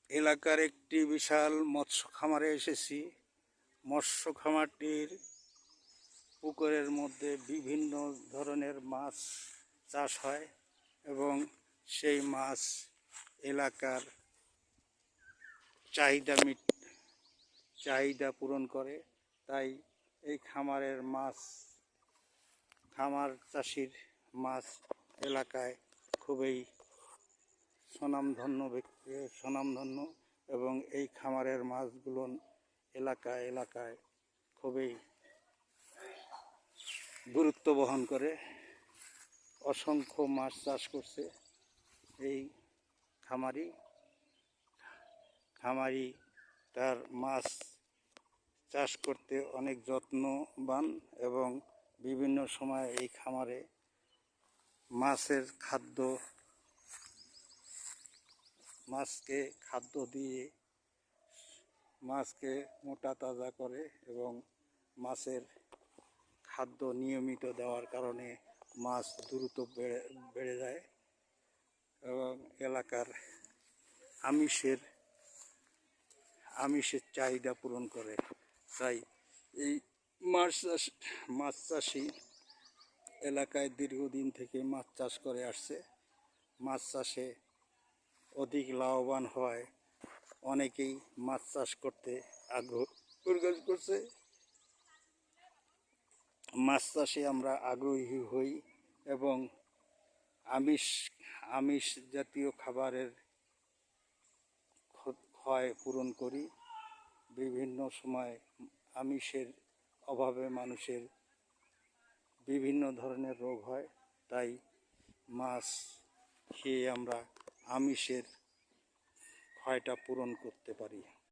এলাকার একটি বিশাল মৎস্য খামারে এসেছি। মৎস্য খামারটির পুকুরের মধ্যে বিভিন্ন ধরনের মাছ চাষ হয় এবং সেই মাছ এলাকার চাহিদা পূরণ করে। তাই এই খামার চাষির মাছ এলাকায় খুবই স্বনামধন্য এবং এই খামারের মাছগুলো এলাকায় খুবই গুরুত্ব বহন করে। অসংখ্য মাছ চাষ করছে এই খামারি তার মাছ চাষ করতে অনেক যত্নবান এবং বিভিন্ন সময় এই খামারে মাছকে খাদ্য দিয়ে মাছকে মোটা তাজা করে এবং মাছের খাদ্য নিয়মিত দেওয়ার কারণে মাছ দ্রুত বেড়ে যায় এবং এলাকার আমিষের চাহিদা পূরণ করে। তাই এই মাছ চাষি এলাকায় দীর্ঘদিন থেকে মাছ চাষ করে আসছে। মাছ চাষে অধিক লাভবান হওয়ায় অনেকেই মাছ চাষ করতে আগ্রহ প্রকাশ করছে। মাছ চাষে আমরা আগ্রহী হই এবং আমিষ জাতীয় খাবারের ক্ষয় পূরণ করি। বিভিন্ন সময় আমিষের অভাবে মানুষের বিভিন্ন ধরনের রোগ হয়, তাই মাছ খেয়ে আমরা আমিষের ক্ষয়টা পূরণ করতে পারি।